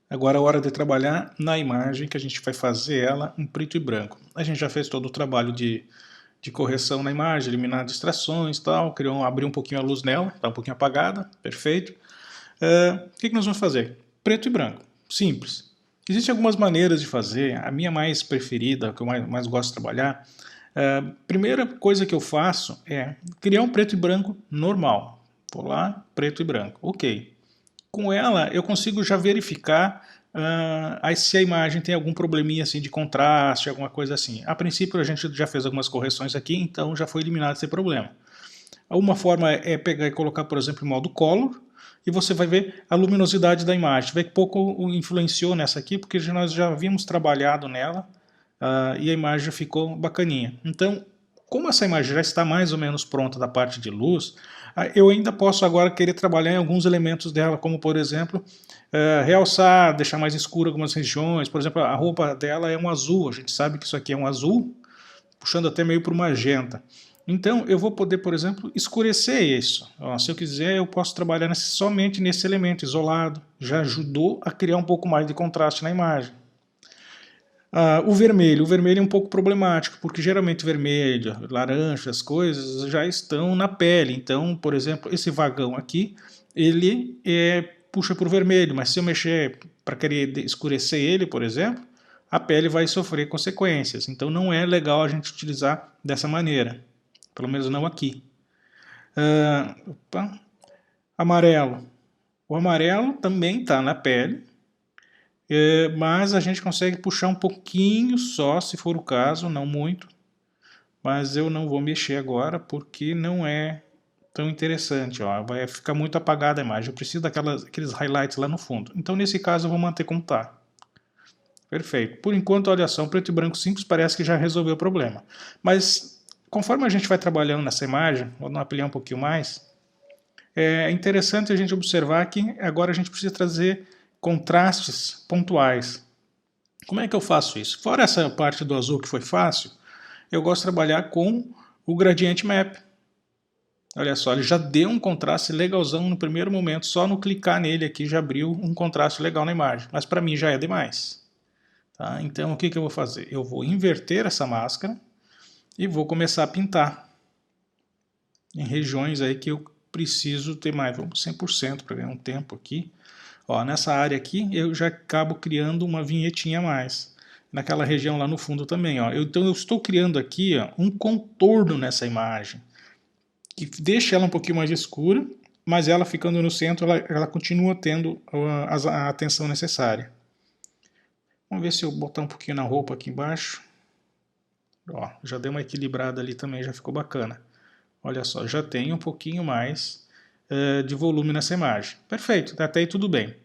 Agora é hora de trabalhar na imagem, que a gente vai fazer ela em preto e branco. A gente já fez todo o trabalho de correção na imagem, eliminar distrações e tal, abrir um pouquinho a luz nela, está um pouquinho apagada, perfeito. O que nós vamos fazer? Preto e branco, simples. Existem algumas maneiras de fazer, a minha mais preferida, que eu mais gosto de trabalhar, primeira coisa que eu faço é criar um preto e branco normal. Vou lá, preto e branco, ok. Com ela eu consigo já verificar se a imagem tem algum probleminha assim de contraste, alguma coisa assim. A princípio a gente já fez algumas correções aqui, então já foi eliminado esse problema. Uma forma é pegar e colocar, por exemplo, em modo color, e você vai ver a luminosidade da imagem. Vê que pouco influenciou nessa aqui, porque nós já havíamos trabalhado nela e a imagem ficou bacaninha. Então, como essa imagem já está mais ou menos pronta da parte de luz, eu ainda posso agora querer trabalhar em alguns elementos dela, como por exemplo, realçar, deixar mais escuro algumas regiões. Por exemplo, a roupa dela é um azul, a gente sabe que isso aqui é um azul, puxando até meio para o magenta. Então eu vou poder, por exemplo, escurecer isso. Se eu quiser, eu posso trabalhar somente nesse elemento isolado. Já ajudou a criar um pouco mais de contraste na imagem. O vermelho é um pouco problemático, porque geralmente vermelho, laranja, as coisas já estão na pele. Então, por exemplo, esse vagão aqui, ele puxa para o vermelho, mas se eu mexer para querer escurecer ele, por exemplo, a pele vai sofrer consequências. Então não é legal a gente utilizar dessa maneira, pelo menos não aqui. Amarelo. O amarelo também está na pele, mas a gente consegue puxar um pouquinho só, se for o caso, não muito. Mas eu não vou mexer agora porque não é tão interessante. Vai ficar muito apagada a imagem. Eu preciso daqueles highlights lá no fundo. Então nesse caso eu vou manter como está. Perfeito. Por enquanto, olha só, um preto e branco simples parece que já resolveu o problema. Mas conforme a gente vai trabalhando nessa imagem, vou ampliar um pouquinho mais, é interessante a gente observar que agora a gente precisa trazer contrastes pontuais. Como é que eu faço isso? Fora essa parte do azul que foi fácil, eu gosto de trabalhar com o Gradient Map. Olha só, ele já deu um contraste legalzão no primeiro momento, só no clicar nele aqui já abriu um contraste legal na imagem, mas para mim já é demais. Tá? Então o que eu vou fazer? Eu vou inverter essa máscara e vou começar a pintar em regiões aí que eu preciso ter mais, vamos 100% para ganhar um tempo aqui. Nessa área aqui eu já acabo criando uma vinhetinha a mais. Naquela região lá no fundo também. Então eu estou criando aqui um contorno nessa imagem, que deixa ela um pouquinho mais escura, mas ela ficando no centro, ela continua tendo a atenção necessária. Vamos ver se eu botar um pouquinho na roupa aqui embaixo. Já deu uma equilibrada ali também, já ficou bacana. Olha só, já tem um pouquinho mais de volume nessa imagem. Perfeito, até aí tudo bem.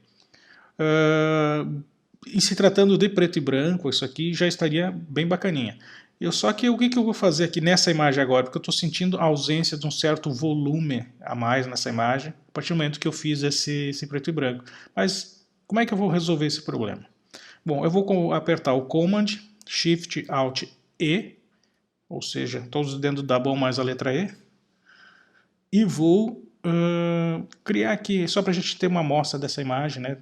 E se tratando de preto e branco, isso aqui já estaria bem bacaninha. Só que o que eu vou fazer aqui nessa imagem agora? Porque eu estou sentindo a ausência de um certo volume a mais nessa imagem, a partir do momento que eu fiz esse preto e branco. Mas como é que eu vou resolver esse problema? Bom, eu vou apertar o Command, Shift, Alt, E, ou seja, todos os dedos da mão mais a letra E, e vou criar aqui, só para a gente ter uma amostra dessa imagem, né,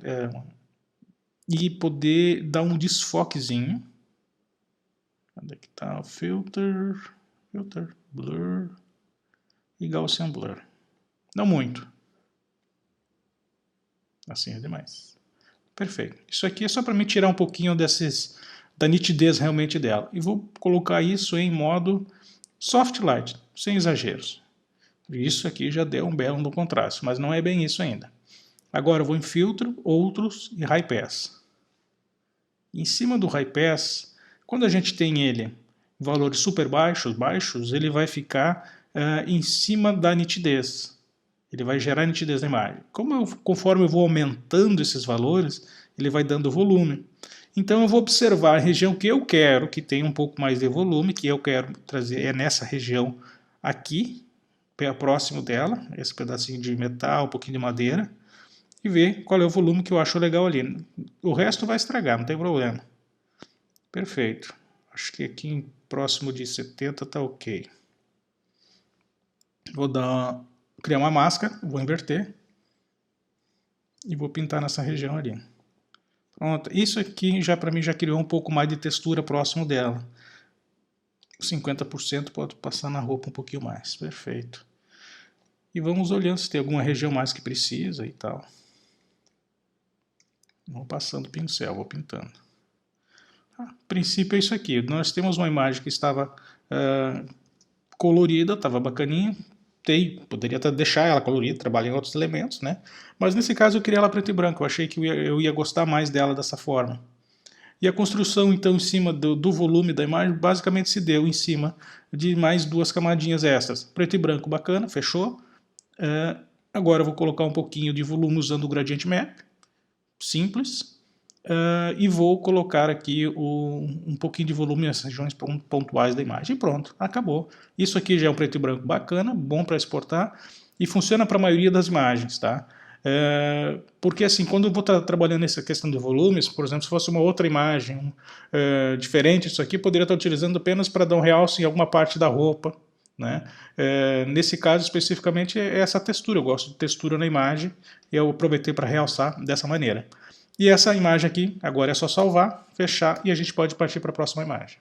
e poder dar um desfoquezinho. Onde é que está o filter, blur e Gaussian blur. Não muito. Assim é demais. Perfeito. Isso aqui é só para me tirar um pouquinho da nitidez realmente dela. E vou colocar isso em modo soft light, sem exageros. Isso aqui já deu um belo no contraste, mas não é bem isso ainda. Agora eu vou em filtro, outros e high pass. Em cima do high pass, quando a gente tem ele em valores super baixos, ele vai ficar em cima da nitidez. Ele vai gerar nitidez na imagem. Conforme eu vou aumentando esses valores, ele vai dando volume. Então eu vou observar a região que eu quero, que tem um pouco mais de volume, que eu quero trazer é nessa região aqui, próximo dela, esse pedacinho de metal, um pouquinho de madeira, e ver qual é o volume que eu acho legal ali. O resto vai estragar, não tem problema. Perfeito. Acho que aqui próximo de 70 está ok. Vou criar uma máscara, vou inverter e vou pintar nessa região ali. Pronto. Isso aqui já para mim já criou um pouco mais de textura próximo dela. 50% pode passar na roupa um pouquinho mais. Perfeito. E vamos olhando se tem alguma região mais que precisa e tal. Vou passando o pincel, vou pintando. A princípio é isso aqui. Nós temos uma imagem que estava colorida, estava bacaninha. Poderia até deixar ela colorida, trabalhar em outros elementos, né? Mas nesse caso eu queria ela preto e branco. Eu achei que eu ia gostar mais dela dessa forma. E a construção, então, em cima do volume da imagem, basicamente se deu em cima de mais duas camadinhas extras. Preto e branco, bacana, fechou. Agora eu vou colocar um pouquinho de volume usando o Gradient Map, simples. E vou colocar aqui um pouquinho de volume nas regiões pontuais da imagem. E pronto, acabou. Isso aqui já é um preto e branco bacana, bom para exportar e funciona para a maioria das imagens, tá? Porque assim, quando eu vou estar trabalhando nessa questão de volumes, por exemplo, se fosse uma outra imagem diferente disso aqui, poderia estar utilizando apenas para dar um realce em alguma parte da roupa, né? Nesse caso especificamente é essa textura, eu gosto de textura na imagem e eu aproveitei para realçar dessa maneira. E essa imagem aqui, agora é só salvar, fechar e a gente pode partir para a próxima imagem.